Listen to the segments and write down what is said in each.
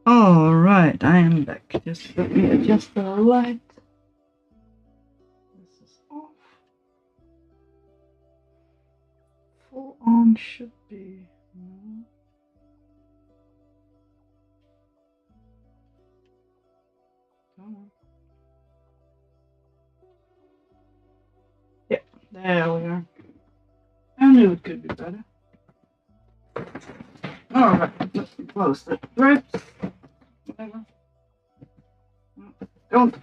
All right, I am back. Just let me adjust the light. This is off. Full on. one should be. No. Come on. Yeah, there we are. I knew it could be better. Alright, let's close the threads. Whatever. Don't.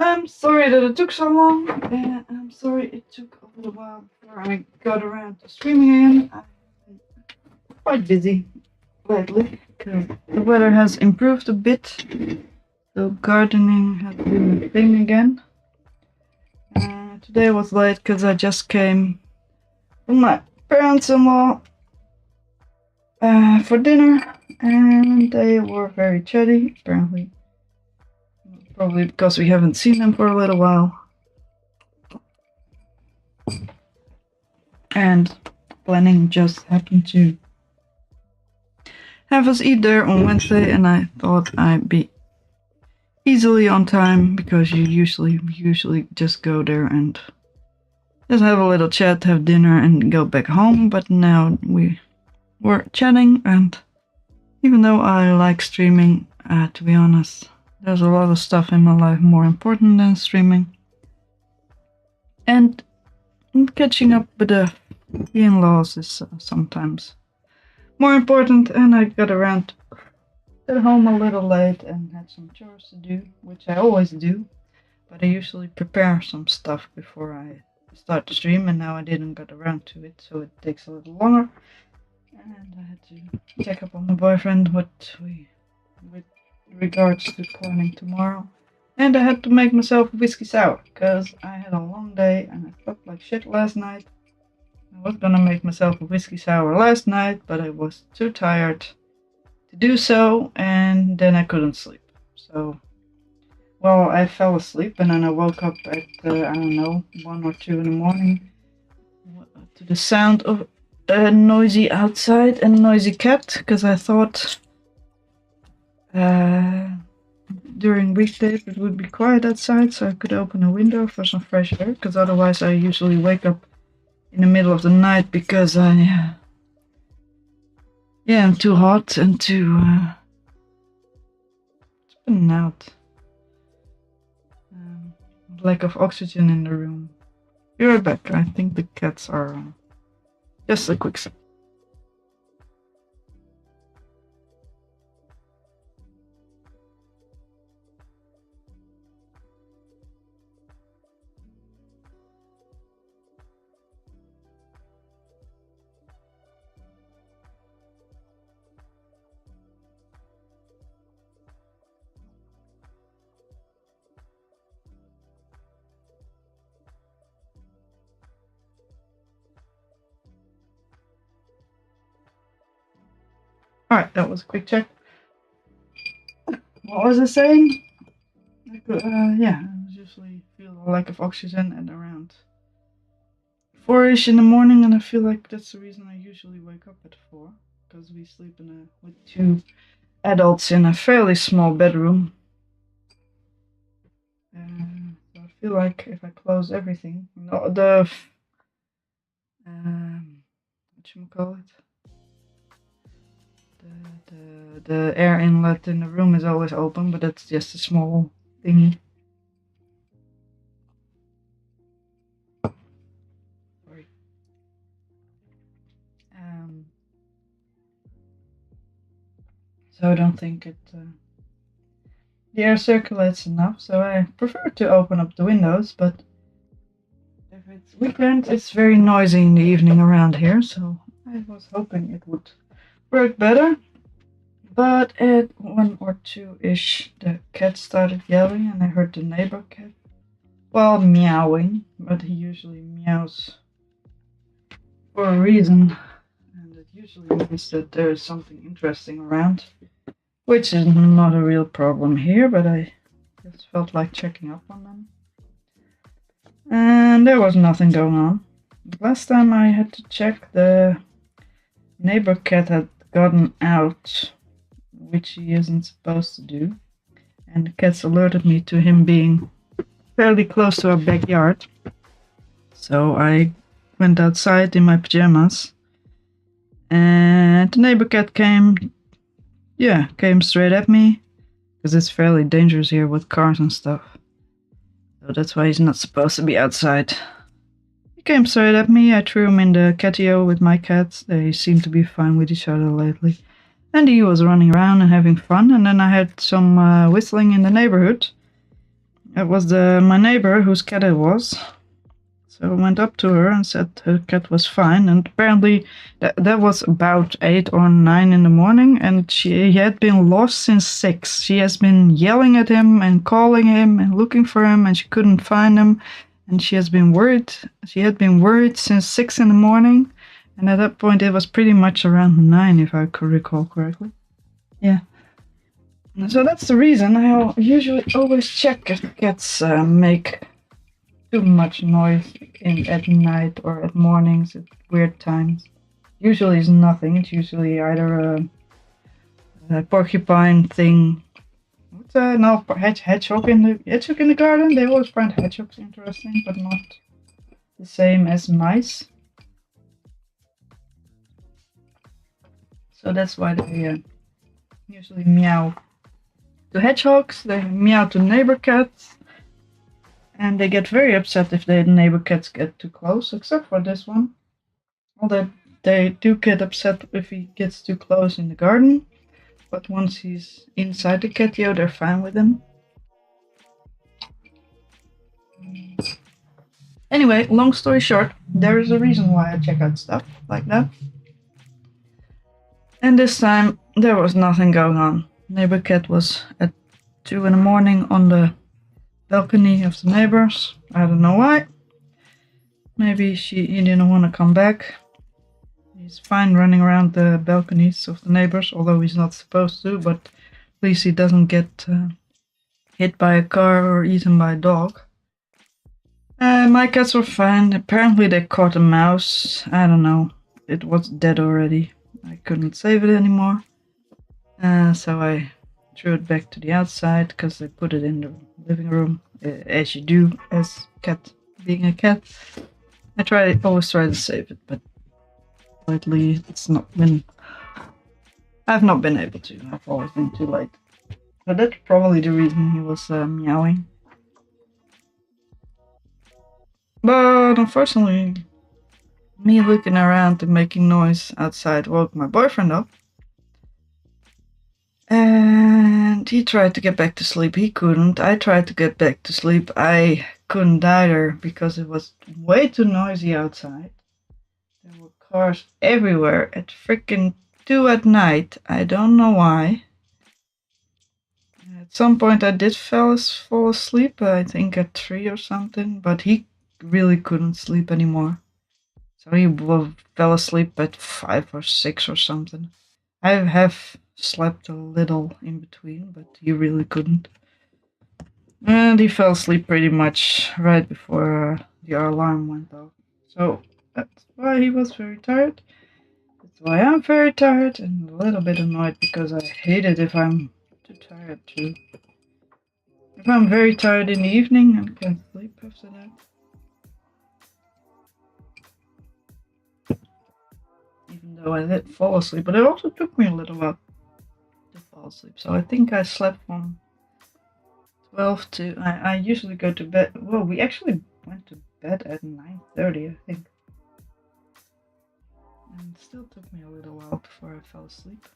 I'm sorry that it took so long, and I'm sorry it took a little while before I got around to streaming again. I've been quite busy lately because the weather has improved a bit, so gardening has been a thing again. Today was late because I just came from my parents-in-law for dinner, and they were very chatty, apparently. Probably because we haven't seen them for a little while. And planning just happened to have us eat there on Wednesday, and I thought I'd be easily on time because you usually just go there and just have a little chat, have dinner, and go back home. But now we were chatting, and even though I like streaming, to be honest, there's a lot of stuff in my life more important than streaming. And catching up with the in-laws is sometimes more important, and I got around to get home a little late and had some chores to do, which I always do, but I usually prepare some stuff before I start the stream, and now I didn't get around to it, so it takes a little longer. And I had to check up on my boyfriend with regards to planning tomorrow, and I had to make myself a whiskey sour because I had a long day and I slept like shit last night. I was gonna make myself a whiskey sour last night, but I was too tired to do so, and then I couldn't sleep. So, well, I fell asleep, and then I woke up at I don't know, 1 or 2 in the morning to the sound of a noisy outside and a noisy cat, because I thought during weekdays it would be quiet outside, so I could open a window for some fresh air, because otherwise I usually wake up in the middle of the night because I'm too hot and too spinning out. Lack of oxygen in the room. Be right back. I think the cats are just a quick second. Alright, that was a quick check. What was I saying? I usually feel a lack of oxygen at around 4-ish in the morning, and I feel like that's the reason I usually wake up at 4, because we sleep with 2 adults in a fairly small bedroom. So I feel like if I close everything, the air inlet in the room is always open, but that's just a small thingy. Sorry. So I don't think the air circulates enough, so I prefer to open up the windows, but if it's weekend, it's very noisy in the evening around here, so I was hoping it would work better. But at 1 or 2-ish, the cat started yelling, and I heard the neighbor cat, well, meowing, but he usually meows for a reason, and it usually means that there is something interesting around, which is not a real problem here, but I just felt like checking up on them. And there was nothing going on. Last time I had to check, the neighbor cat had gotten out, which he isn't supposed to do, and the cats alerted me to him being fairly close to our backyard. So I went outside in my pajamas. And the neighbor cat came straight at me. Because it's fairly dangerous here with cars and stuff. So that's why he's not supposed to be outside. He came straight at me. I threw him in the catio with my cats. They seem to be fine with each other lately. And he was running around and having fun. And then I had some whistling in the neighborhood. It was my neighbor whose cat it was. So I went up to her and said her cat was fine. And apparently that was about 8 or 9 in the morning. And he had been lost since 6. She has been yelling at him and calling him and looking for him. And she couldn't find him. And she has been worried. She had been worried since 6 in the morning. And at that point it was pretty much around 9 if I could recall correctly. Yeah. So that's the reason I usually always check if the cats make too much noise at night or at mornings at weird times. Usually it's nothing. It's usually either a porcupine thing. Hedgehog in the garden. They always find hedgehogs interesting, but not the same as mice. So that's why they usually meow to hedgehogs. They meow to neighbor cats. And they get very upset if the neighbor cats get too close, except for this one. Although they do get upset if he gets too close in the garden. But once he's inside the catio, they're fine with him. Anyway, long story short, there is a reason why I check out stuff like that. And this time, there was nothing going on. Neighbor cat was at 2 in the morning on the balcony of the neighbors. I don't know why. Maybe he didn't want to come back. He's fine running around the balconies of the neighbors, although he's not supposed to, but at least he doesn't get hit by a car or eaten by a dog. My cats were fine. Apparently they caught a mouse. I don't know. It was dead already. I couldn't save it anymore. So I threw it back to the outside because they put it in the living room, as you do as cat, being a cat. I always try to save it, but lately I've not been able to. I've always been too late. But that's probably the reason he was meowing. But unfortunately, me looking around and making noise outside woke my boyfriend up. And he tried to get back to sleep. He couldn't. I tried to get back to sleep. I couldn't either because it was way too noisy outside. There were cars everywhere at freaking 2 at night. I don't know why. At some point I did fall asleep, I think at 3 or something, but he really couldn't sleep anymore. So he fell asleep at 5 or 6 or something. I have slept a little in between, but he really couldn't. And he fell asleep pretty much right before the alarm went off. So that's why he was very tired. That's why I'm very tired and a little bit annoyed because I hate it if I'm too tired to. If I'm very tired in the evening and can't sleep after that. Even though I did fall asleep, but it also took me a little while to fall asleep. So I think I slept from 12 to. I usually go to bed. Well, we actually went to bed at 9:30, I think. And it still took me a little while before I fell asleep.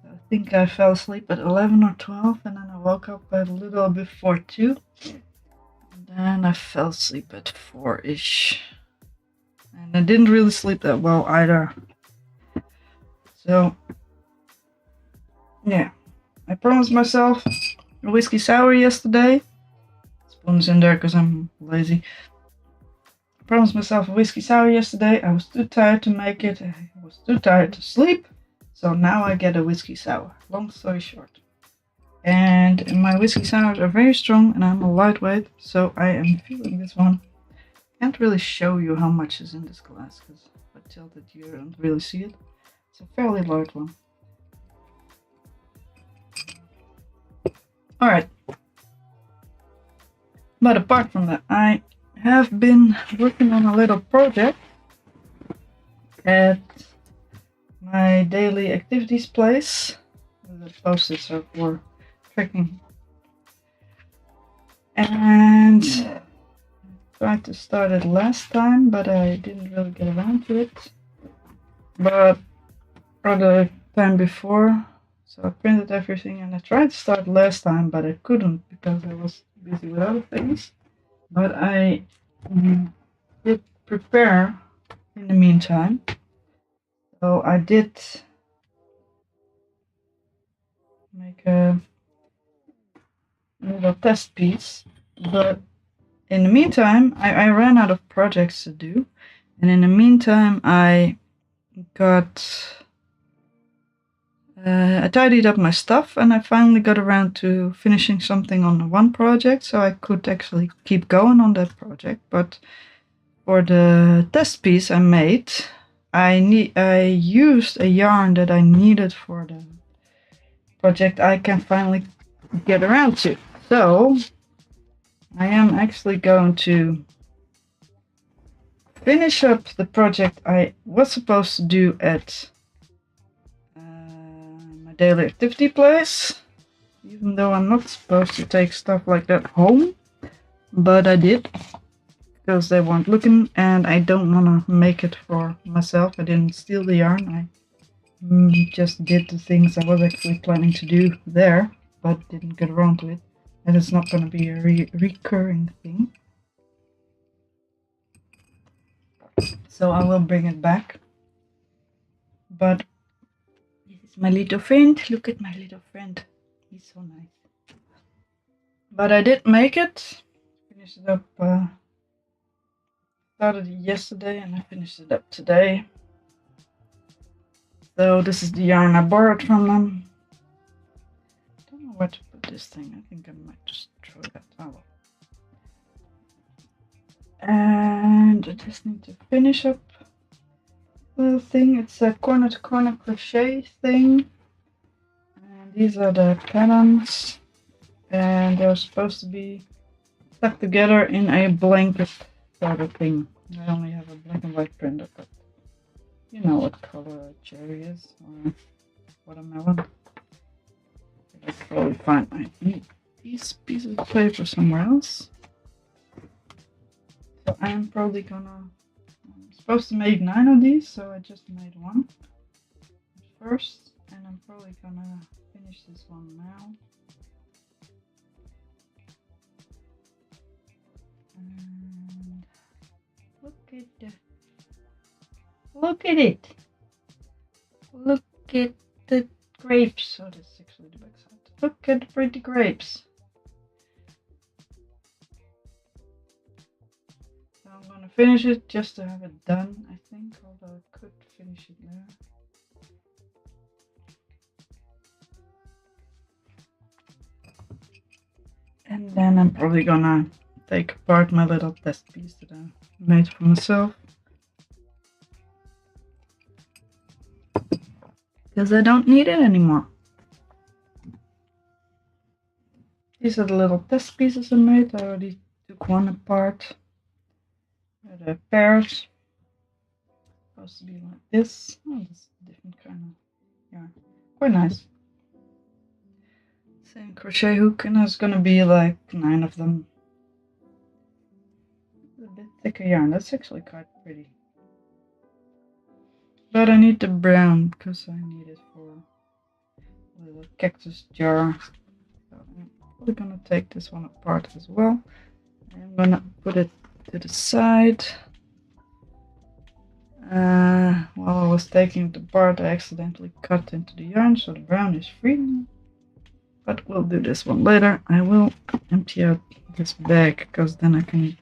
I think I fell asleep at 11 or 12, and then I woke up at a little before 2. And then I fell asleep at 4-ish. And I didn't really sleep that well either. So, yeah. I promised myself a whiskey sour yesterday. Spoon's in there because I'm lazy. I promised myself a whiskey sour yesterday. I was too tired to make it. I was too tired to sleep. So now I get a whiskey sour. Long story short. And my whiskey sours are very strong and I'm a lightweight. So I am feeling this one. Can't really show you how much is in this glass because if I tilt it you don't really see it. It's a fairly large one. Alright. But apart from that, I have been working on a little project at my daily activities place. The post-its are for tracking. And I tried to start it last time, but I didn't really get around to it. But for the time before, so I printed everything and I tried to start last time, but I couldn't because I was busy with other things. But I did prepare in the meantime. So I did make a little test piece, but in the meantime, I ran out of projects to do, and in the meantime, I tidied up my stuff, and I finally got around to finishing something on one project, so I could actually keep going on that project. But for the test piece I made, I used a yarn that I needed for the project I can finally get around to. So I am actually going to finish up the project I was supposed to do at my daily activity place, even though I'm not supposed to take stuff like that home, but I did because they weren't looking and I don't want to make it for myself. I didn't steal the yarn, I just did the things I was actually planning to do there, but didn't get around to it, and it's not going to be a recurring thing. So I will bring it back. But this is my little friend. Look at my little friend. He's so nice. But I did make it. Finished it up. Started it yesterday and I finished it up today. So this is the yarn I borrowed from them. I don't know where to put this thing. I think I might just throw that out. And I just need to finish up little thing. It's a corner to corner crochet thing, and these are the patterns, and they're supposed to be stuck together in a blanket sort of thing. I only have a black and white printer, but you know what color cherry is or watermelon. I could probably find these pieces of paper somewhere else. So I'm probably gonna. I'm supposed to make 9 of these, so I just made one first, and I'm probably gonna finish this one now. And look at it! Look at the grapes. Oh, that's actually the back side. Look at the pretty grapes. I'm gonna finish it just to have it done, I think, although I could finish it there. And then I'm probably gonna take apart my little test piece that I made for myself. Because I don't need it anymore. These are the little test pieces I made. I already took one apart. The pairs supposed to be like this. Oh, this is a different kind of yarn. Quite nice. Same crochet hook, and there's gonna be like 9 of them. A bit thicker yarn. That's actually quite pretty. But I need the brown because I need it for a little cactus jar. So I'm probably gonna take this one apart as well. I'm gonna put it to the side. While I was taking it apart, I accidentally cut into the yarn, so the brown is free now. But we'll do this one later. I will empty out this bag because then I can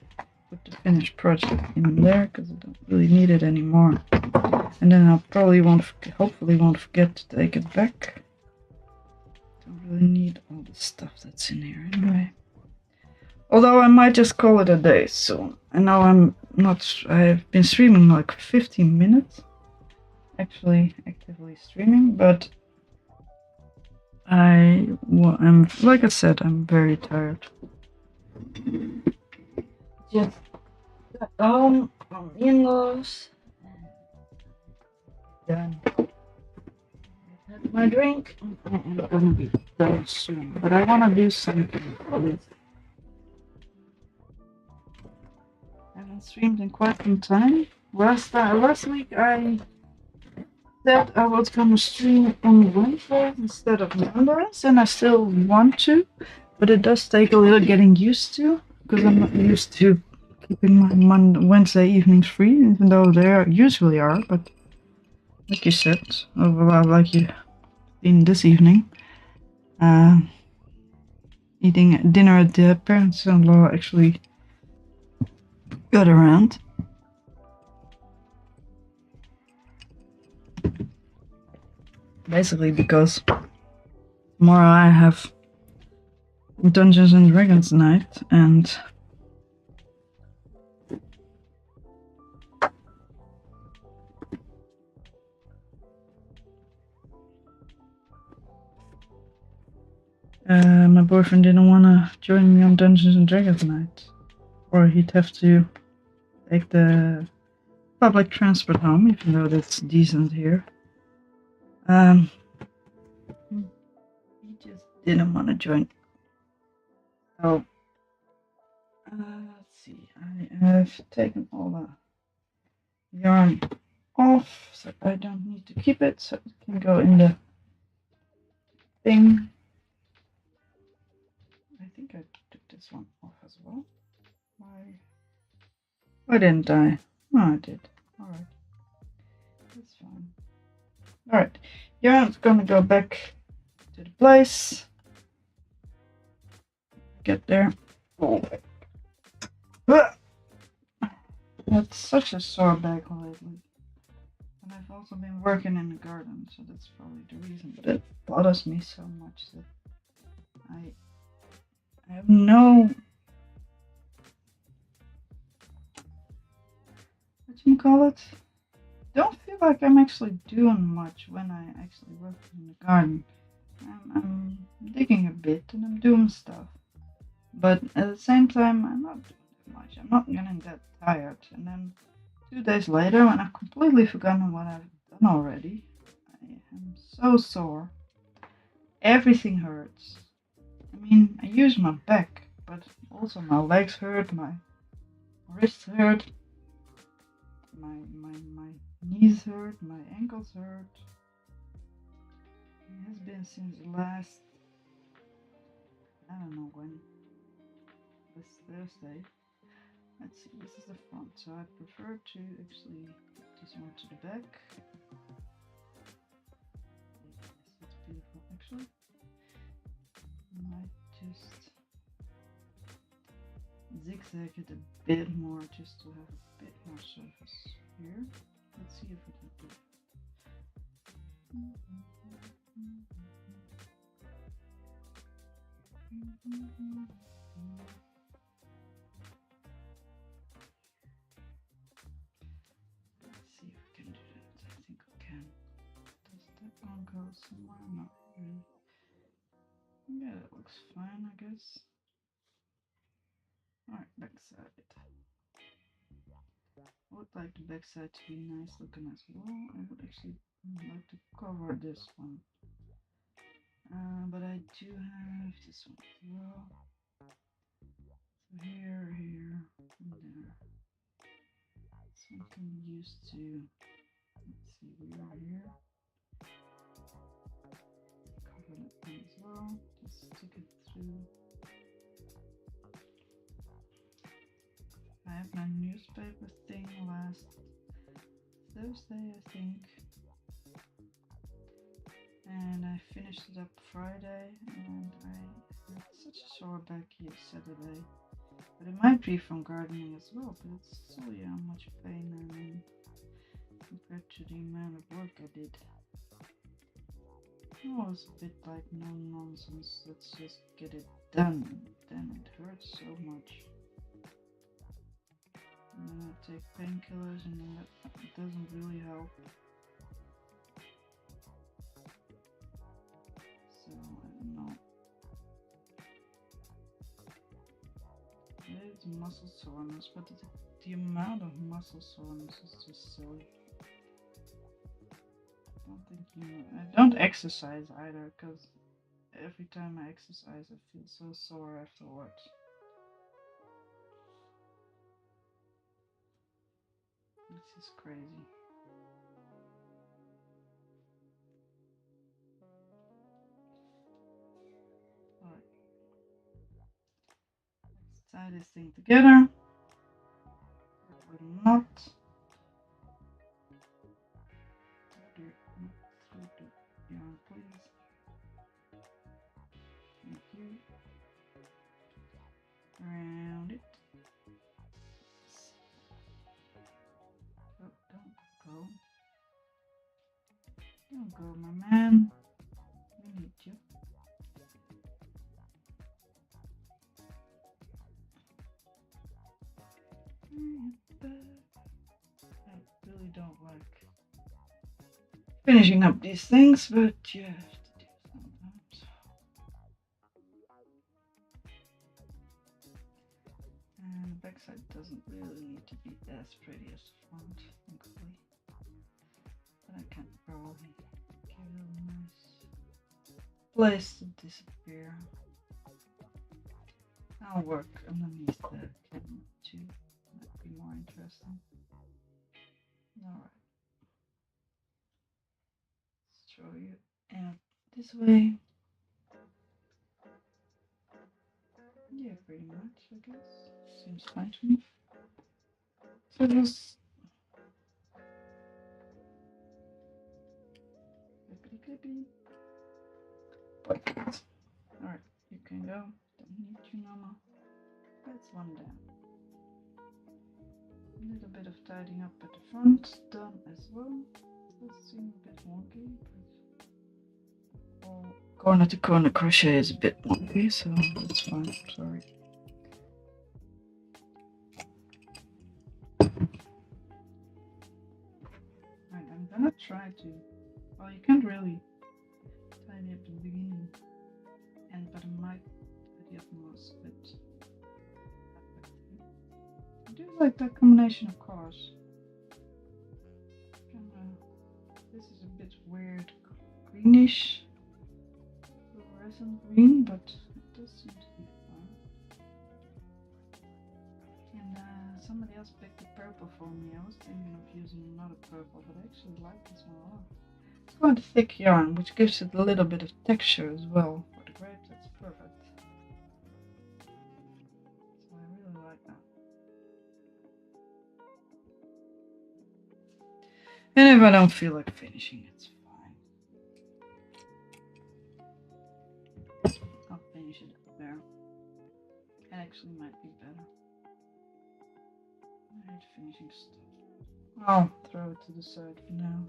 put the finished project in there because I don't really need it anymore. And then I probably hopefully won't forget to take it back. Don't really need all the stuff that's in here anyway. Although I might just call it a day soon. I know I've been streaming like 15 minutes. Actually actively streaming, but like I said, I'm very tired. Just At home from the in-laws. Done. Had my drink. I'm gonna be done soon, but I wanna do something with. I haven't streamed in quite some time. Last week I said I was gonna stream on Wednesdays instead of Mondays, and I still want to, but it does take a little getting used to because I'm not used to keeping my Wednesday evenings free, even though they usually are. But like you said, well, like you in this evening, eating dinner at the parents-in-law actually got around. Basically because tomorrow I have Dungeons and Dragons night, and my boyfriend didn't want to join me on Dungeons and Dragons night, or he'd have to take the public transport home, even though that's decent here. He just didn't want to join. So, let's see. I have taken all the yarn off, so I don't need to keep it, so it can go in the thing. I think I took this one off as well. Why didn't I? Oh, I did. Alright. That's fine. Alright. Yarn's gonna go back to the place. Get there. Oh. That's such a sore back lately. And I've also been working in the garden, so that's probably the reason. But it bothers me so much that I have no... what you call it? Don't feel like I'm actually doing much when I actually work in the garden. I'm digging a bit and I'm doing stuff. But at the same time, I'm not doing that much. I'm not getting that tired. And then 2 days later, when I've completely forgotten what I've done already, I am so sore. Everything hurts. I mean, I use my back, but also my legs hurt, my wrists hurt, my knees hurt, my ankles hurt. It has been since last, I don't know when, this Thursday. Let's see, this is the front, so I prefer to actually put this one to the back. Yes, that's beautiful actually. I might just zigzag it a bit more just to have a bit more surface here. Let's see if we can do it. Let's see if we can do that. I think we can. Does that one go somewhere? Not really. Yeah, that looks fine, I guess. Alright, backside. I would like the backside to be nice looking as well. I would actually like to cover this one. But I do have this one as well. So here, and there. Something used to, let's see, we are here. Cover that one as well. Just stick it through. I have my newspaper thing last Thursday, I think. And I finished it up Friday, and I had such a sore back Saturday. But it might be from gardening as well, but it's still how much pain I'm in compared to the amount of work I did. It was a bit like no nonsense, let's just get it done. Then it hurts so much. And then I take painkillers and then that doesn't really help. So I don't know. It's muscle soreness, but the amount of muscle soreness is just silly. I don't exercise either, because every time I exercise I feel so sore afterwards. This is crazy. Alright. Let's tie this thing together. With a knot. Yarn, please. Thank you. Around it. Oh, don't go. Don't go, my man. We need you. I really don't like finishing up these things, but you have to do it sometimes. And the backside doesn't really need to be as pretty as the front, thankfully. But I can probably give it a nice place to disappear. I'll work underneath the camera too. Might be more interesting. Alright. Let's show you out this way. Yeah, pretty much, I guess. Seems fine to me. So just clippity. Perfect. Alright, you can go. Don't need you no more. That's one down. A little bit of tidying up at the front done as well. Does seem a bit wonky, but all corner to corner crochet is a bit wonky, so that's fine. Sorry. Right, I'm gonna try to. Well, you can't really tidy up at the beginning, but I might tidy up most of it. I do like that combination of colors. This is a bit weird greenish, fluorescent green, but it does seem to be fine. And somebody else picked the purple for me. I was thinking of using another purple, but I actually like this one a lot. It's quite a thick yarn, which gives it a little bit of texture as well. For the grape, that's perfect. So I really like that. And if I don't feel like finishing, it's fine. I'll finish it up there. It actually might be better. I hate finishing stuff. I'll throw it to the side for now.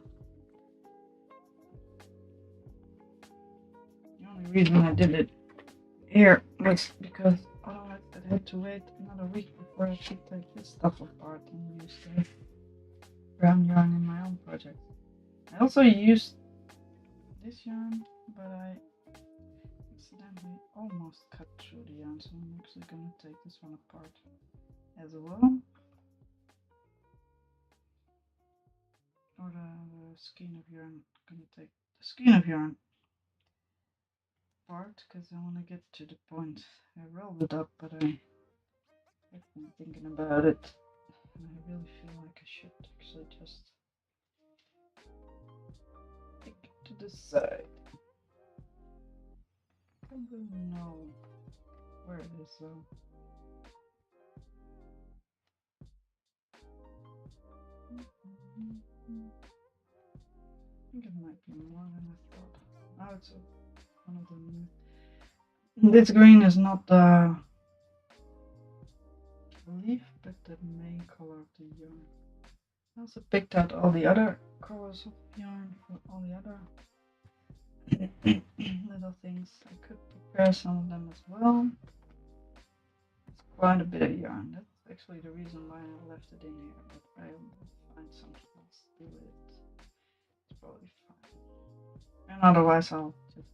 The only reason I did it here was because otherwise I'd have to wait another week before I could take this stuff apart and use the brown yarn in my own project. I also used this yarn, but I accidentally almost cut through the yarn, so I'm actually going to take this one apart as well. Or the skein of yarn. I'm going to take the skein of yarn apart because I want to get to the point. I rolled it up, but I've been thinking about it, and I really feel like I should actually just take it to the side. I don't really know where it is though. I think it might be more than I thought. Oh, it's one of them. This green is not the leaf, but the main color of the yarn. I also picked out all the other colors of yarn for all the other little things. I could prepare some of them as well. It's quite a bit of yarn. That's actually the reason why I left it in here, but I will find something else to do with it. It's probably fine. And otherwise I'll just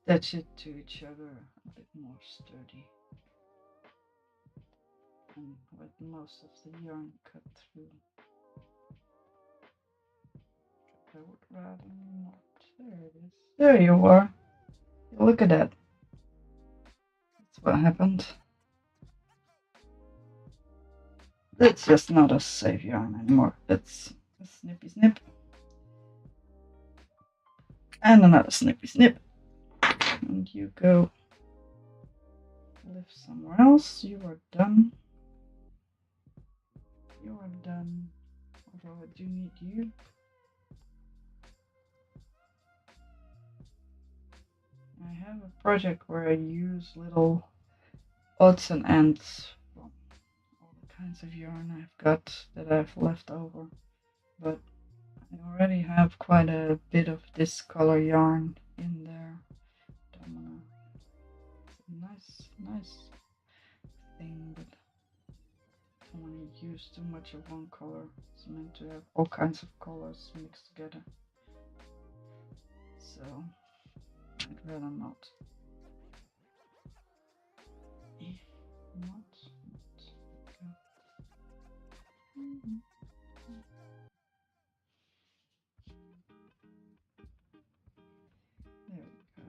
attach it to each other a bit more sturdy. and with most of the yarn cut through. I would rather not. There it is. There you are. Look at that. That's what happened. That's just not a safe yarn anymore. That's a snippy snip. And another snippy snip. And you go live somewhere else. You are done. You are done. Although I do need you. I have a project where I use little odds and ends from all the kinds of yarn I've got that I've left over. But I already have quite a bit of this color yarn in there. I'm gonna, it's a nice thing, but I don't want to use too much of one color. It's meant to have all kinds of colors mixed together. So I'd rather not. Not. There we go.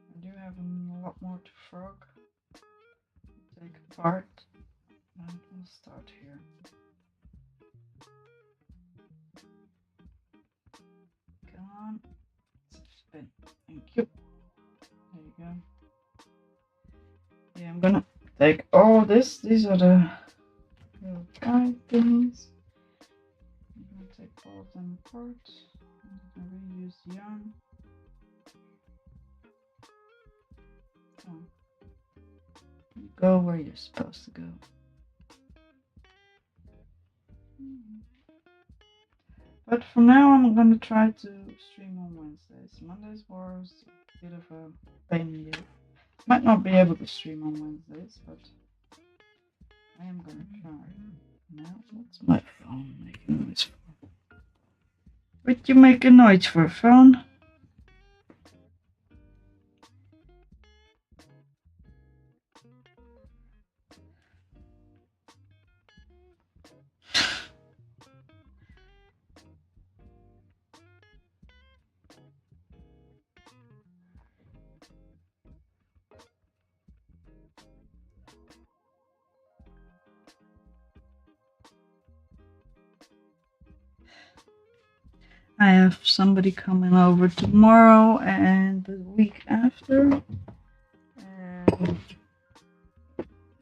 I do have a lot more to frog. Take apart, and we'll start here. Come on. Spin. Thank you. There you go. Yeah, I'm gonna take all this. These are the little guide things. I'm gonna take all of them apart. I'm gonna reuse the yarn. Oh. You go where you're supposed to go. But for now, I'm gonna try to stream on Wednesdays. Mondays was a bit of a pain in the ass. Might not be able to stream on Wednesdays, but I am gonna try. Now, what's my phone making noise for? Would you make a noise for a phone? I have somebody coming over tomorrow and the week after. And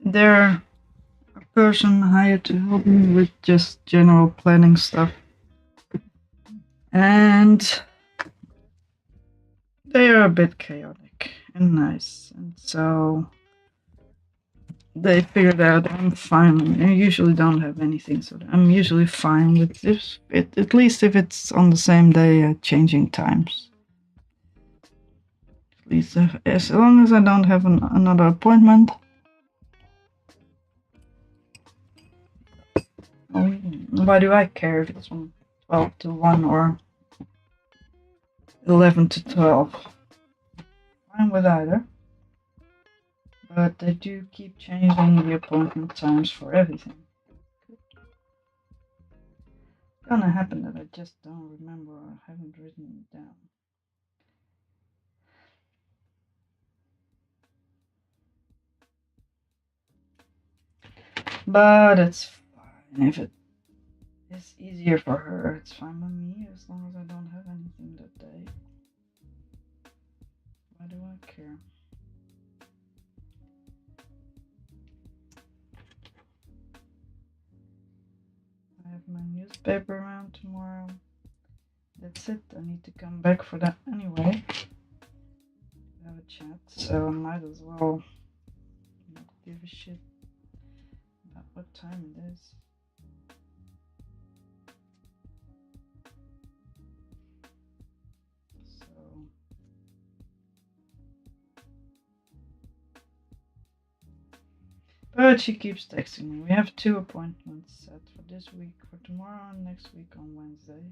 they're a person hired to help me with just general planning stuff. And they are a bit chaotic and nice. And so they figured out I'm fine. I usually don't have anything, so I'm usually fine with this. At least if it's on the same day, changing times. At least as long as I don't have another appointment. Why do I care if it's from 12 to 1 or 11 to 12? Fine with either. But they do keep changing the appointment times for everything. It's gonna happen that I just don't remember or haven't written it down. But it's fine. If it is easier for her, it's fine with me as long as I don't have anything that day. Why do I care? I have my newspaper around tomorrow. That's it. I need to come back for that anyway. Have a chat, so I might as well not give a shit about what time it is. So but she keeps texting me. We have 2 appointments set for this week, for tomorrow and next week on Wednesday.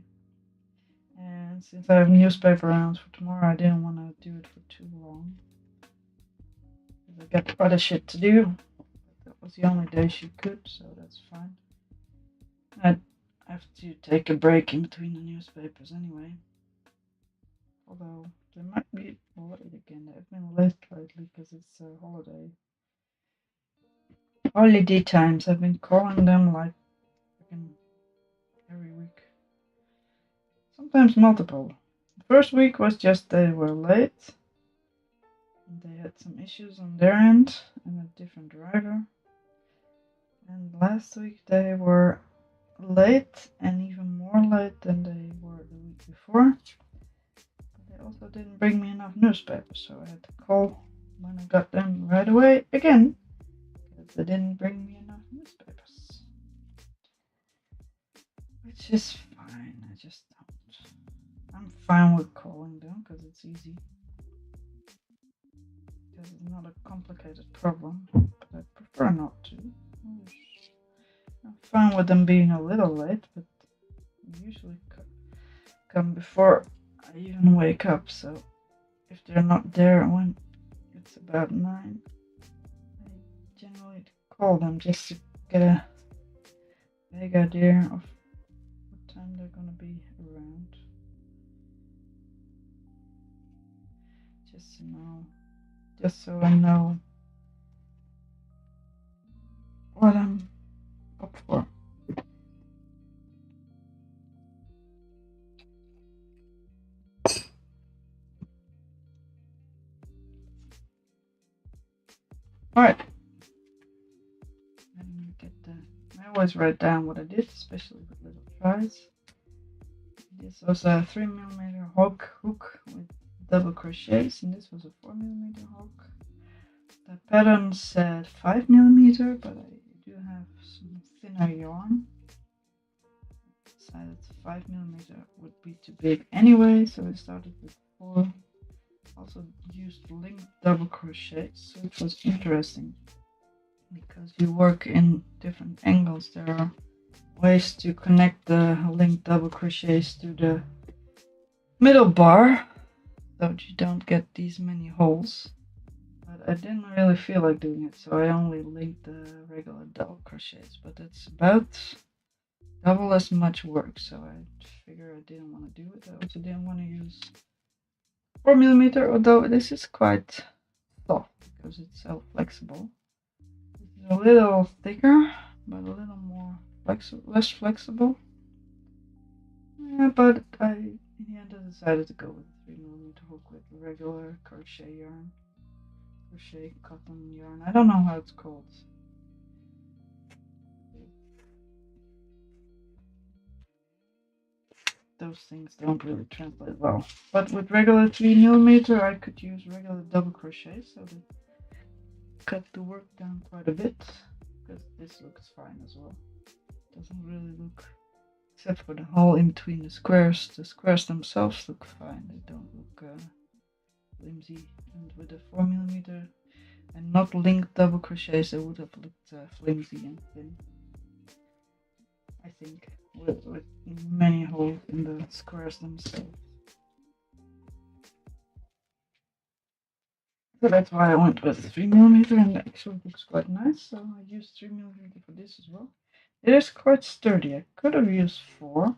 And since I have newspaper rounds for tomorrow, I didn't want to do it for too long. I got other shit to do. That was the only day she could, so that's fine. I have to take a break in between the newspapers anyway. Although they might be late again. They've been late lately because it's a holiday. Holiday times. I've been calling them like every week. Sometimes multiple. The first week was just they were late. And they had some issues on their end and a different driver. And last week they were late and even more late than they were the week before. But they also didn't bring me enough newspapers, so I had to call when I got them right away again. Because they didn't bring me enough newspapers. Which is fine, I just don't. I'm fine with calling them because it's easy. Because it's not a complicated problem, but I prefer not to. I'm fine with them being a little late, but they usually come before I even wake up, so if they're not there when it's about 9, I generally call them just to get a vague idea of what time they're gonna be around. Just to know, just so I know what I'm up for. Alright. I always write down what I did, especially with little tries. This was a 3mm hook with double crochets, and this was a 4mm hook. The pattern said 5mm, but I do have some thinner yarn. Decided 5mm would be too big anyway, so I started with 4. Also used linked double crochets, so it was interesting because you work in different angles. There are ways to connect the linked double crochets to the middle bar so that you don't get these many holes. But I didn't really feel like doing it, so I only linked the regular double crochets, but it's about double as much work, so I figured I didn't want to do it. I also didn't want to use 4mm, although this is quite soft because it's so flexible. This is a little thicker, but a little more less flexible. Yeah, but in the end I decided to go with a 3mm hook with regular crochet yarn. Crochet cotton yarn. I don't know how it's called. Those things don't really translate well. But with regular 3mm I could use regular double crochet, so that cut the work down quite a bit, because this looks fine as well. Doesn't really look, except for the hole in between the squares themselves look fine. They don't look flimsy. And with a 4mm and not linked double crochets, they would have looked flimsy and thin, I think, with many holes in the squares themselves. So that's why I went with 3mm, and it actually looks quite nice. So I used 3mm for this as well. It is quite sturdy. I could have used 4,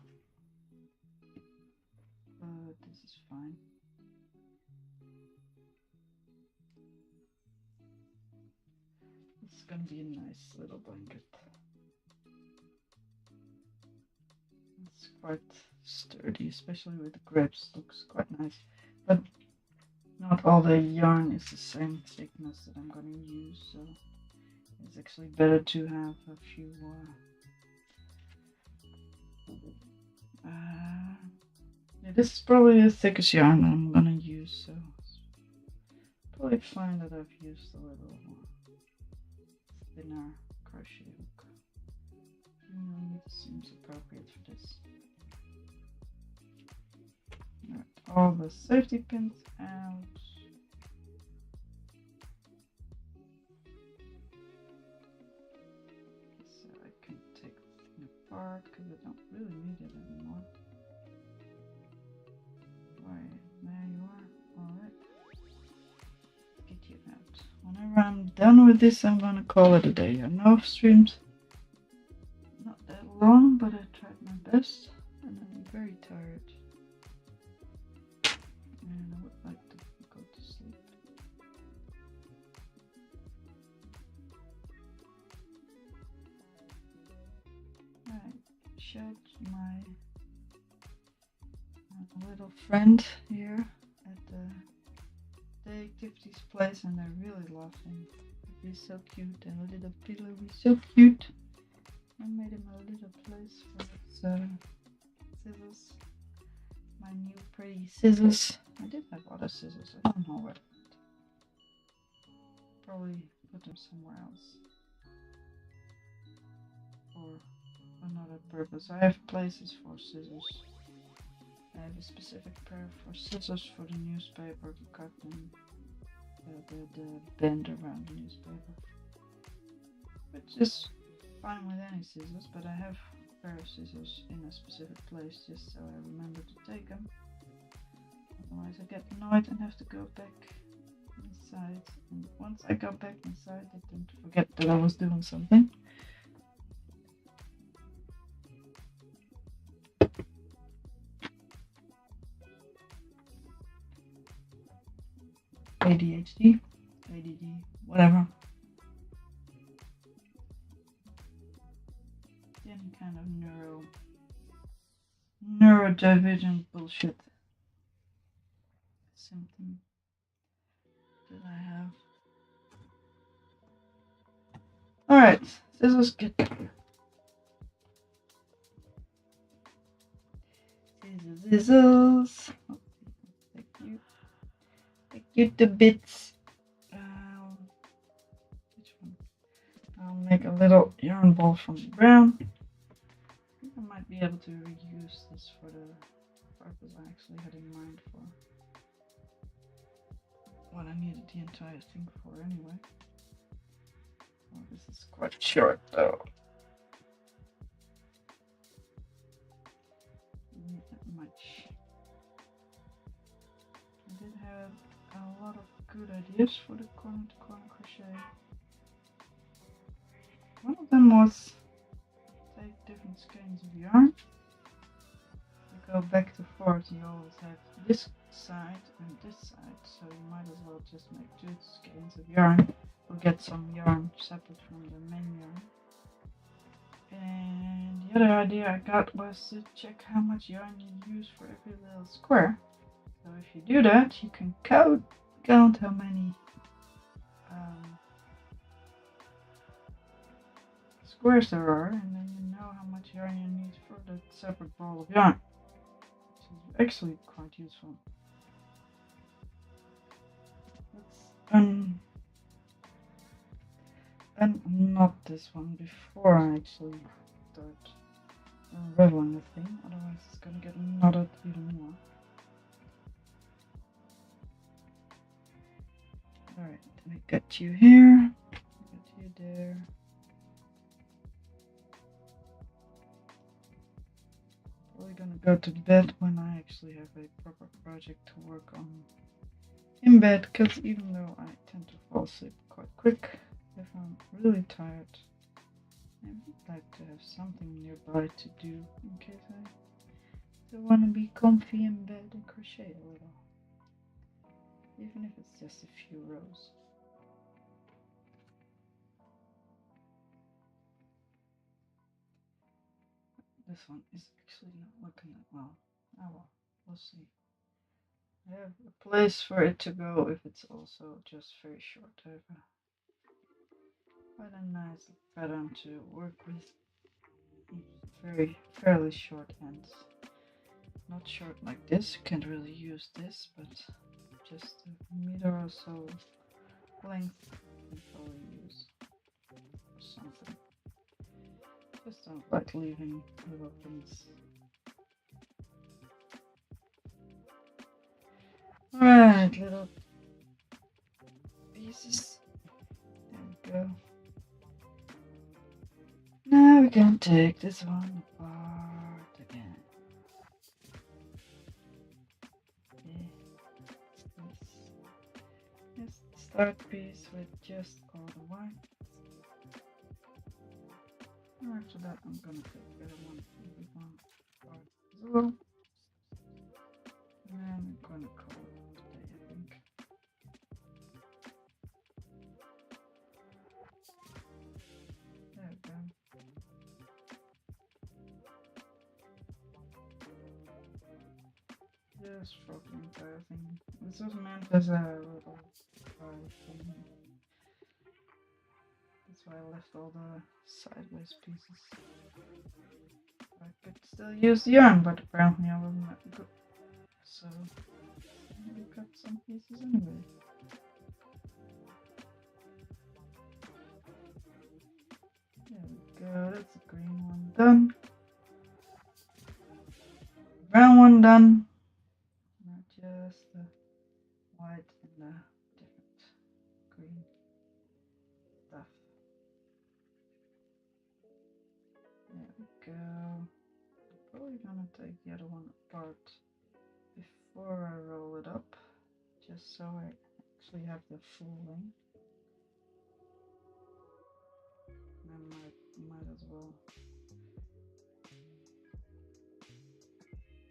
but this is fine. It's gonna be a nice little blanket. It's quite sturdy, especially with the grips. Looks quite nice, but not all the yarn is the same thickness that I'm gonna use, so it's actually better to have a few yeah, this is probably the thickest yarn I'm gonna use, so it's probably fine that I've used a little thinner crochet hook. It seems appropriate for this. Right, all the safety pins out. So I can take the thing apart because I don't really need it anymore. Right, there you are. Alright. Get you out. Whenever I'm done with this, I'm gonna call it a day. I know streams not that long, but I tried my best, and I'm very tired. And I would like to go to sleep. I showed my little friend here at the day activities place, and they're really laughing. He's so cute, and little Pillow is so cute. I made him a little place for his scissors. My new pretty scissors. I did have other scissors. I don't know where. Probably put them somewhere else. For another purpose. I have places for scissors. I have a specific pair for scissors for the newspaper to cut them. The bend around the newspaper. Which is fine with any scissors, but I have a pair of scissors in a specific place just so I remember to take them. Otherwise I get annoyed and have to go back inside. And once I go back inside, I tend to forget that I was doing something. ADHD, ADD, whatever. Any kind of neurodivergent bullshit symptom that I have. Alright, scissors, get here. Scissors. Oh, thank you. Thank you to bits. Which one? I'll make a little yarn ball from the brown. I might be able to reuse this for the purpose I actually had in mind for what I needed the entire thing for anyway. Well, this is quite short though. Not that much. I did have a lot of good ideas for the corner to corner crochet. One of them was take different skeins of yarn. You go back to forth, you always have this side and this side, so you might as well just make 2 skeins of yarn or get some yarn separate from the main yarn. And the other idea I got was to check how much yarn you use for every little square. So if you do that, you can count how many squares there are, and then you know how much yarn you need for that separate ball of yarn. Which is actually quite useful. Let's unknot this one before I actually start unraveling the thing, otherwise it's gonna get knotted even more. Alright, I got you here, got you there. Probably gonna go to bed when I actually have a proper project to work on in bed, because even though I tend to fall asleep quite quick, if I'm really tired, I would like to have something nearby to do in case I still want to be comfy in bed and crochet a little, even if it's just a few rows. This one is actually not looking that well. Oh well, we'll see. I have a place for it to go if it's also just very short. I have quite a nice pattern to work with. Fairly short ends. Not short like this, you can't really use this, but just a meter or so length you can probably use or something. Just don't like leaving little things. Alright, little pieces. There we go. Now we can take this one apart again. This start piece with just off why. After that, I'm gonna take the other one part as well. And I'm gonna call it today, I think. There we go. Just for the entire thing. This was meant as a little thing. That's why I left all the sideways pieces. I could still use yarn, but apparently I wasn't that good. So we cut some pieces anyway. There we go, that's the green one done. Brown one done. Not just the white and the different green stuff. There we go. I'm probably gonna take the other one apart before I roll it up, just so I actually have the full length. And I might as well.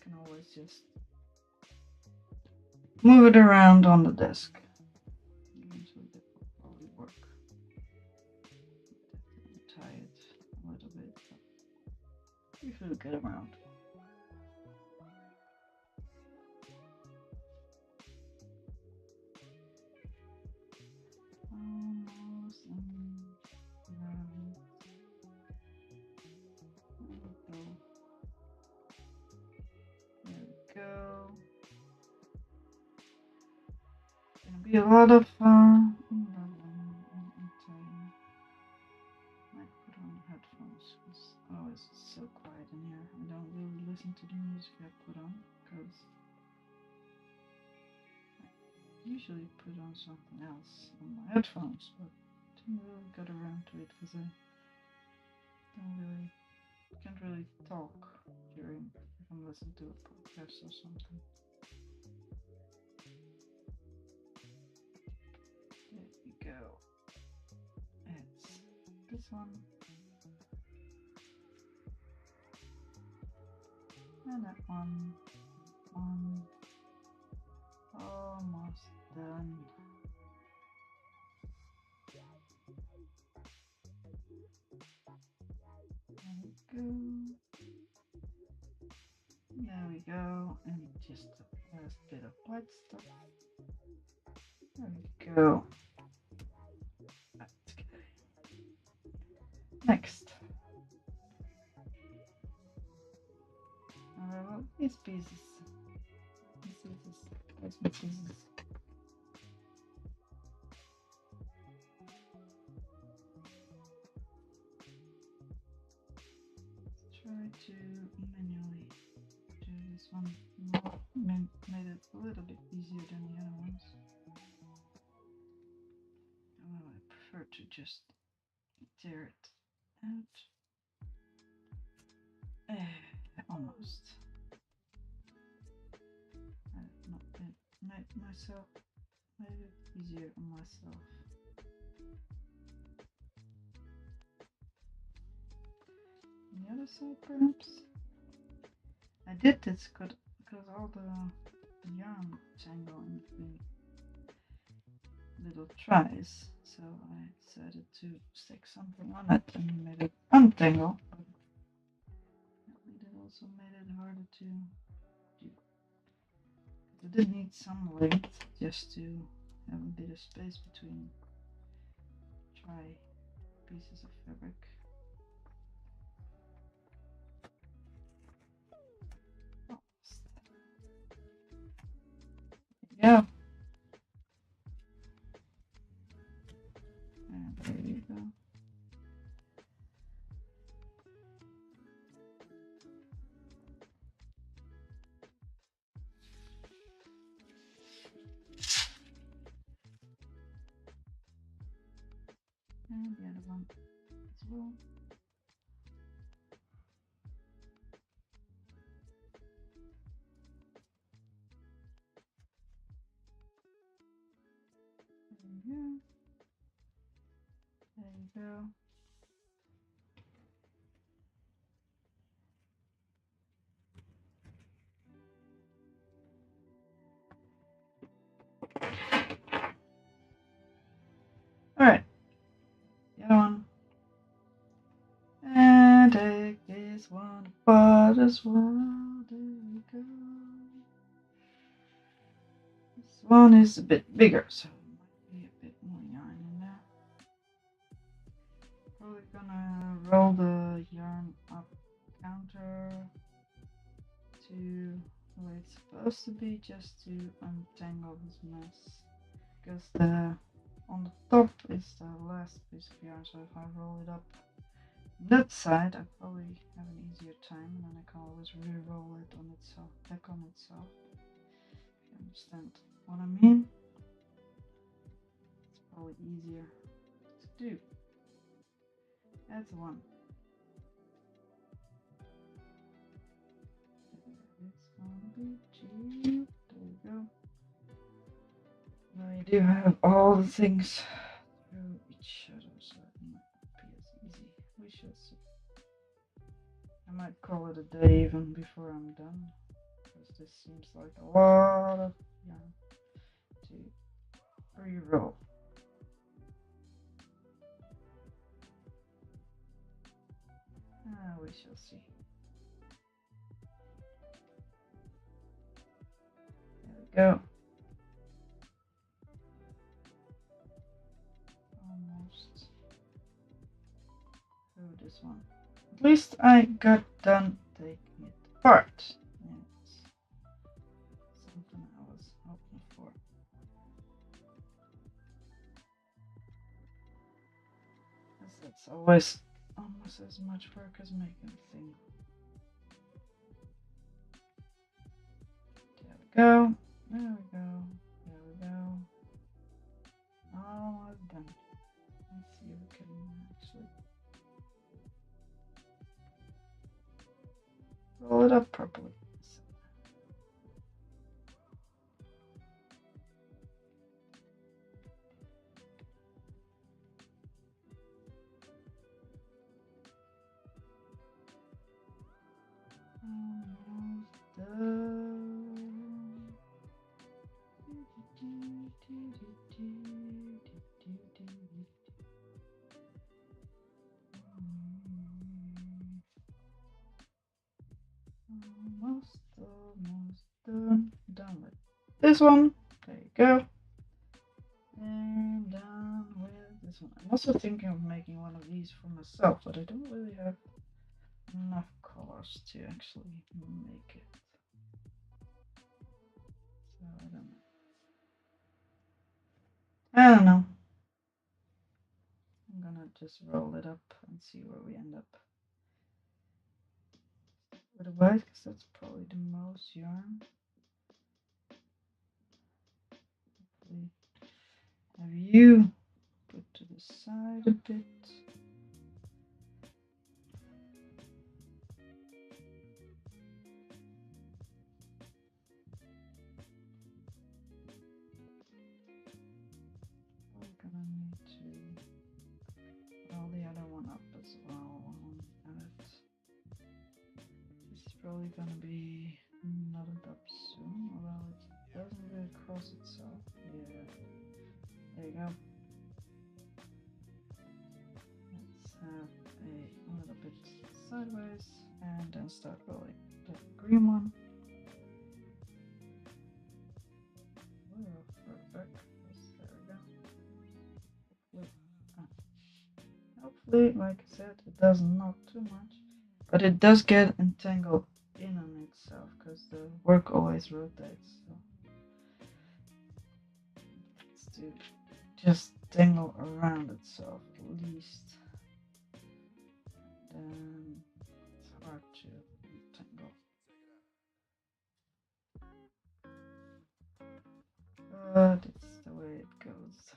Can always just move it around on the desk. Eventually that will probably work. Tie it a little bit, but usually get around. Almost. There we go. Gonna be a lot of might put on headphones because it's so quiet in here. I don't really listen to the music I put on because I usually put on something else on my headphones, but didn't really get around to it because I can't really talk during if I'm listening to a podcast or something. There we go. It's this one. And that one. Almost done. There we go. And just the last bit of white stuff. There we go. That's good. Next. These pieces. These pieces. Try to manually do this one. Made it a little bit easier than the other ones. Well, I prefer to just tear it out. Almost. Made it easier on myself. On the other side, perhaps. I did this because all the yarn tangle in between little tries, so I decided to stick something on it and made it untangle. But it also made it harder to do. I did need some length just to have a bit of space between try pieces of fabric. Yeah. And there you go. And the other one as well. There you go. we go. Alright, the other one. And take this one apart as well. There we go. This one is a bit bigger, so it might be a bit more yarn in there. Probably gonna roll the yarn up counter to the way it's supposed to be, just to untangle this mess. Because on the top is the last piece of yarn, so if I roll it up that side, I probably have an easier time, and then I can always re-roll it on itself, back on itself. If you understand what I mean, it's probably easier to do. That's one. It's gonna be cheap. There we go. Now you do have all the things through each other, so it might be as easy. We shall see. I might call it a day even before I'm done, because this seems like a lot of yarn to re-roll. We shall see. There we go. Almost through this one. At least I got done taking it apart. It's something I was hoping for. That's always almost as much work as making a thing. There we go. There we go. There we go. Almost done. Let's see if we can actually roll it up properly. Almost done. Almost done with this one. There you go. And done with this one. I'm also thinking of making one of these for myself, but I don't really have enough colors to actually make it. So I don't know. I'm gonna just roll it up and see where we end up. With the white, because that's probably the most yarn. Hopefully have you put to the side a bit. We're gonna need to roll the other one up as well. This is probably gonna be knotted up soon, although it doesn't really cross itself. Yeah, there you go. Let's have a little bit sideways and then start rolling the green one. Back. There we go. Hopefully, like I said, it does not too much, but it does get entangled in on itself because the work always rotates. So it's to just tangle around itself at least. Then it's hard to tangle. But it's the way it goes.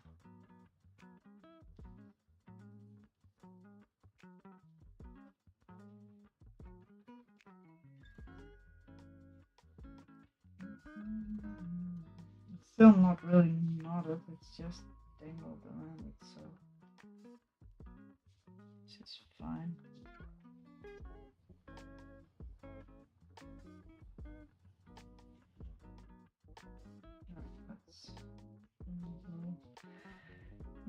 It's still not really knotted, it's just tangled around itself. This is fine. Let's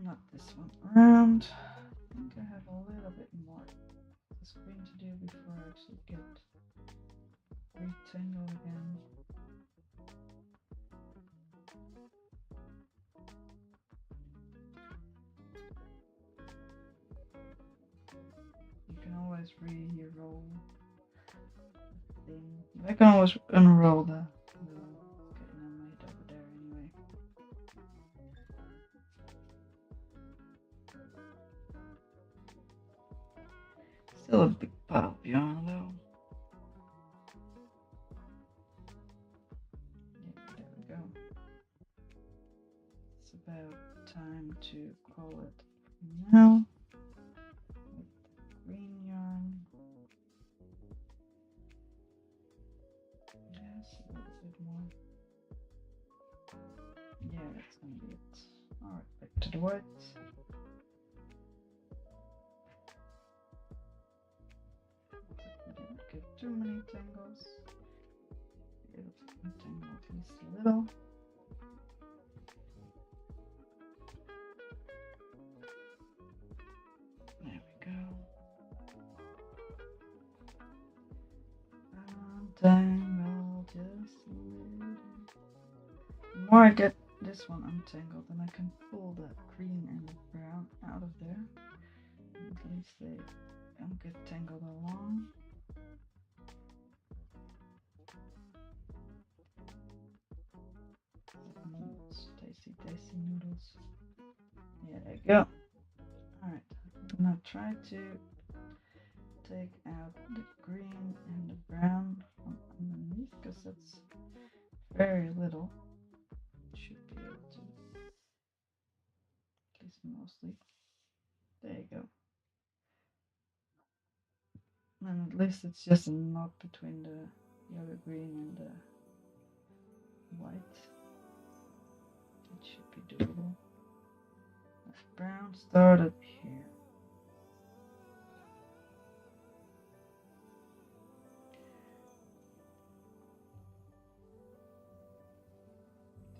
not this one around. I think I have a little bit more the screen to do before I actually get rectangle again. You can always re-roll the thing. I can always unroll the getting I made over there anyway. Still a big pile of yarn though. Yeah, there we go. It's about time to call it now. With the green yarn. Yes, a little bit more. Yeah, that's gonna be it. Alright, back to the white. Don't get too many tangles. Be able to untangle at least a little. There we go. Untangle just a little. The more I get this one untangled, then I can pull the green and the brown out of there. At least they don't get tangled along. Noodles, tasty noodles. Yeah, there you go. Alright, I'm gonna try to take out the green and the brown from underneath because that's very little. Should be able to, at least mostly. There you go. And at least it's just a knot between the yellow, green and the white. It should be doable. The brown started here.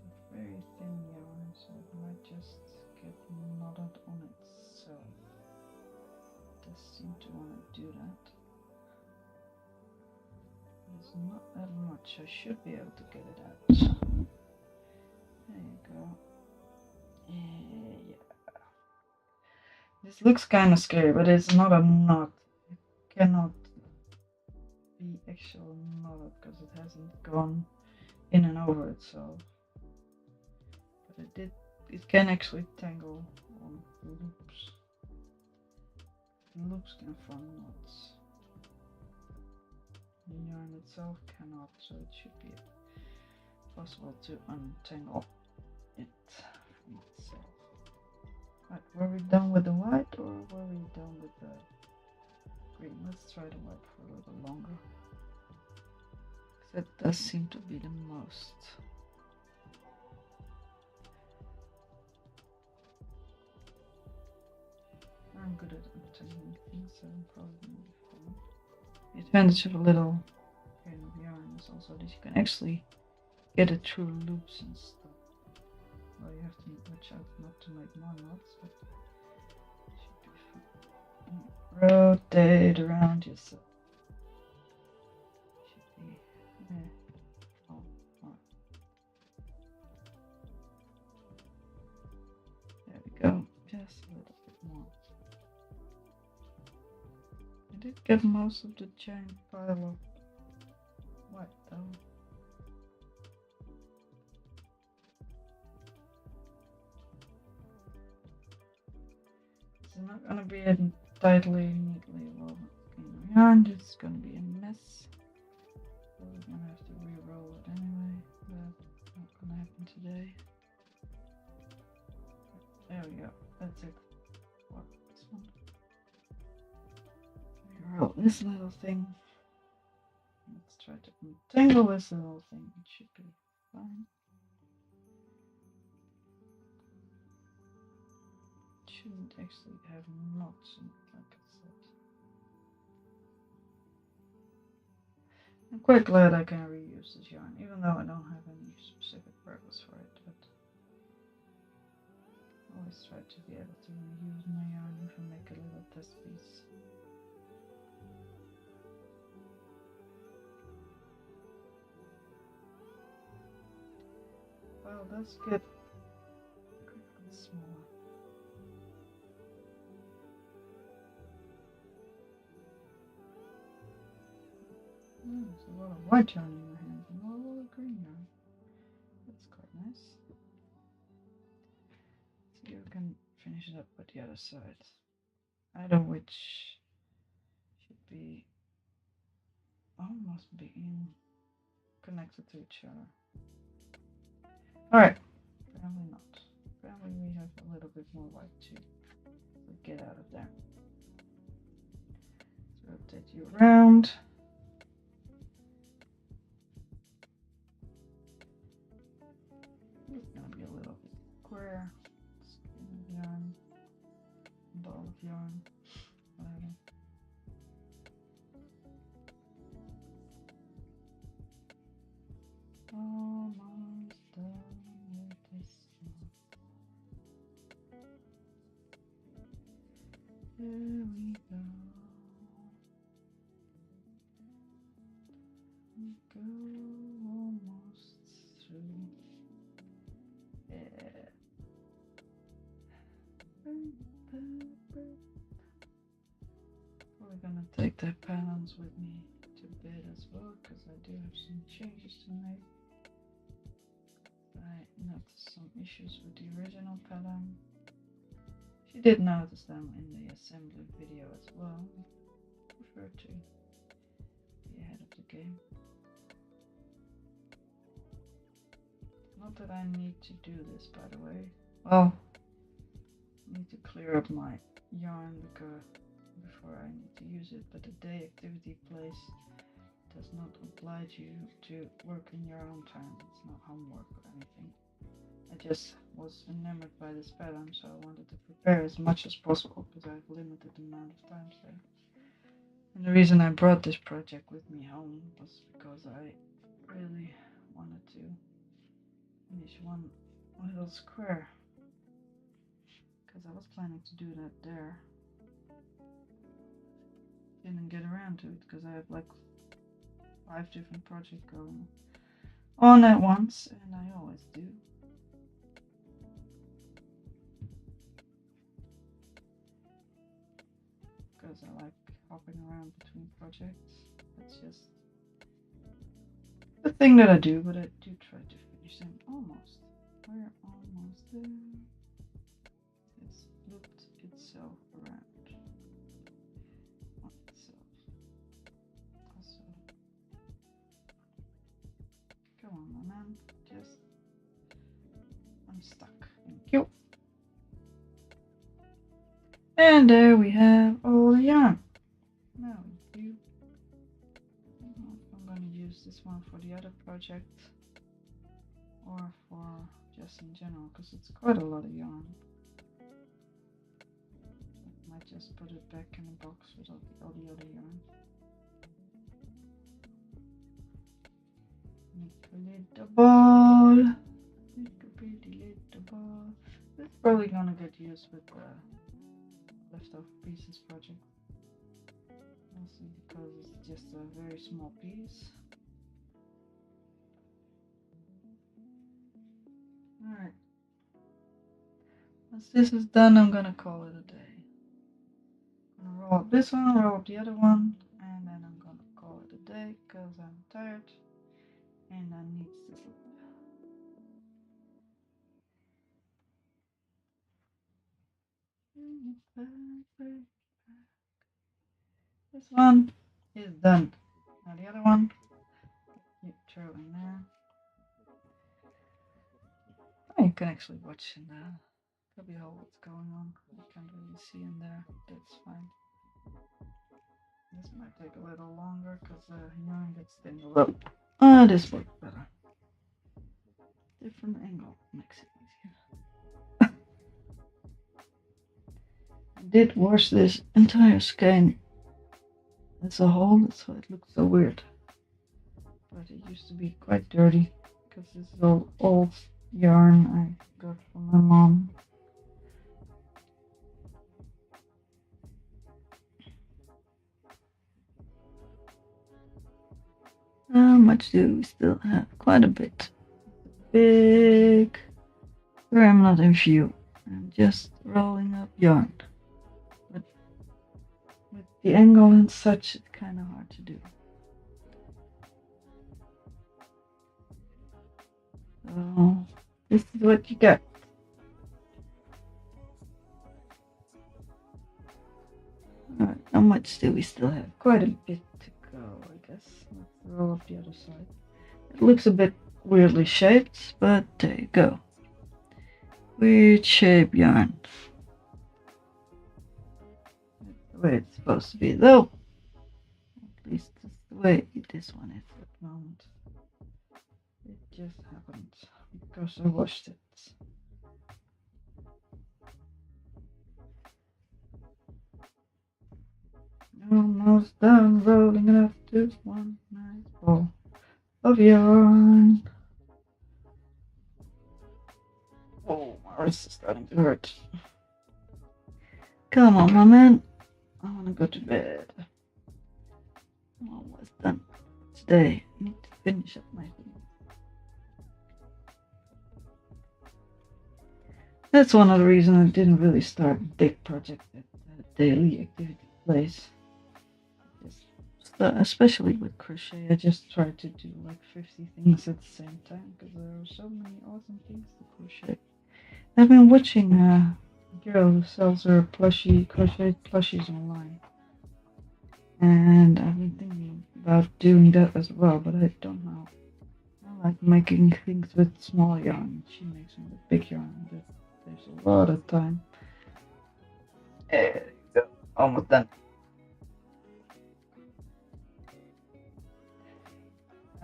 It's a very thin yarn, so it might just get knotted on itself. It does seem to want to do that. It's not that much. I should be able to get it out. There you go. Yeah. This looks kind of scary, but it's not a knot. It cannot be actual knotted because it hasn't gone in and over itself. But it can actually tangle on loops. Loops can form knots. The yarn itself cannot, so it should be possible to untangle it from itself. Right, were we done with the white or were we done with the green? Let's try the white for a little longer. That does seem to be the most. I'm good at untangling things, so I'm probably going to be fine. The advantage of a little grain of yarn is also that you can actually get it through loops and stuff. Well, you have to watch out not to make more knots, but it should be fine. Rotate around yourself. Should be, yeah. Oh, right. There we go. Just a little bit more. I did get most of the giant pile of white though. It's not gonna be a tightly, neatly woven yarn. It's gonna be a mess. So we're gonna have to re-roll it anyway. That's not gonna happen today. There we go. That's it. What? This one. Roll this little thing. Let's try to untangle this little thing. It should be fine. It shouldn't actually have knots in it like it's I'm quite glad I can reuse this yarn, even though I don't have any specific purpose for it, but I always try to be able to reuse my yarn if I make a little test piece. Well, let's get quickly smaller. There's a lot of white yarn in my hands and a lot of green yarn. That's quite nice. See if we can finish it up with the other side. Either which should be almost being connected to each other. Alright, apparently not. Apparently we have a little bit more white to get out of there. So rotate you around. It's gonna be a little bit square. Skin of yarn, ball of yarn, whatever. Almost done with this one. There we go. We go almost through. Yeah. Probably gonna take the patterns with me to bed as well, because I do have some changes to make. I noticed some issues with the original pattern. She did notice them in the assembly video as well. I prefer to be ahead of the game. Not that I need to do this, by the way. Well, I need to clear up my yarn before I need to use it, but the day activity place does not oblige you to work in your own time. It's not homework or anything. I just was enamored by this pattern, so I wanted to prepare as much as possible because I have limited amount of time there. And the reason I brought this project with me home was because I really wanted to finish one little square, because I was planning to do that there. Didn't get around to it because I have like 5 different projects going on at once, and I always do. Because I like hopping around between projects. That's just the thing that I do, but I do try to finish them almost. We're almost there. It's looped itself around on itself. Also, come on, my man. Just, I'm stuck. Thank you. And there we have all the yarn. Now you. I'm going to use this one for the other project or for just in general, because it's quite a lot of yarn. I might just put it back in a box with all the other yarn. Make a little ball. Make a pretty little ball. It's probably gonna get used with the leftover pieces project. Mostly because it's just a very small piece. Alright. Once this is done, I'm gonna call it a day. I'm gonna roll up this one, roll up the other one, and then I'm gonna call it a day because I'm tired and I need to sleep. This one is done. Now the other one, you throw in there. Oh, you can actually watch in there. Probably all what's going on. You can't really see in there. That's fine. This might take a little longer because the yarn gets tangled up. This works better. Different angle makes it easier. I did wash this entire skein as a whole, that's why it looks so weird. but it used to be quite dirty because this is all old yarn I got from my mom. How much do we still have? Quite a bit. Big. Where I'm not in view. I'm just rolling up yarn. But with the angle and such, it's kind of hard to do. So this is what you get. Alright, how much do we still have? Quite a bit to go, I guess. Let's roll up the other side. It looks a bit weirdly shaped, but there you go. Weird shape yarn. That's the way it's supposed to be, though. At least that's the way this one is at the moment. It just happened because I washed it. Almost done rolling it up to one nice ball of yarn. Oh, my wrist is starting to hurt. Come on, my man. I want to go to bed. I'm almost done today. I need to finish up my thing. That's one of the reasons I didn't really start a big project at the daily activity place. Especially with crochet, I just try to do like 50 things at the same time because there are so many awesome things to crochet. I've been watching a girl who sells her crochet plushies online, and I've been thinking about doing that as well, but I don't know. I like making things with small yarn. She makes them with big yarn. That there's a lot of time. There you go, almost done.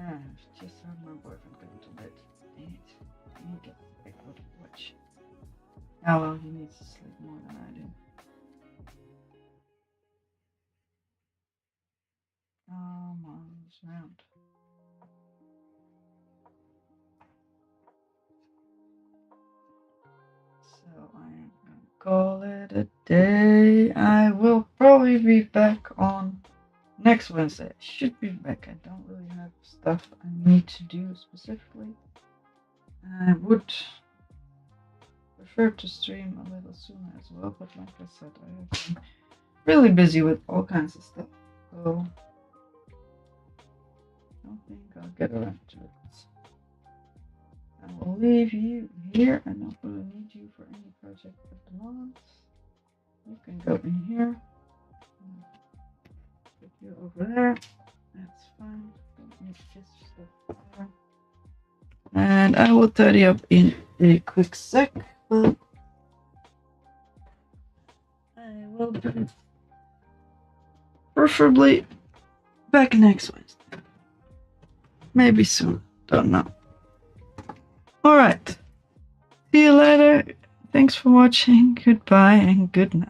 I've just had my boyfriend going to bed. Dang it. I need to get back out of watch. Oh well, he needs to sleep more than I do. Almost round. So I am gonna call it a day. I will probably be back on next Wednesday. I should be back. I don't really have stuff I need to do specifically. I would prefer to stream a little sooner as well, but like I said, I have been really busy with all kinds of stuff, so I don't think I'll get around to it. I will leave you here. I don't really need you for any project at the moment. You can go in here. Put you over there. That's fine. Don't need this stuff there. And I will tidy up in a quick sec, but I will be preferably back next Wednesday. Maybe soon. Don't know. Alright. See you later. Thanks for watching. Goodbye and good night.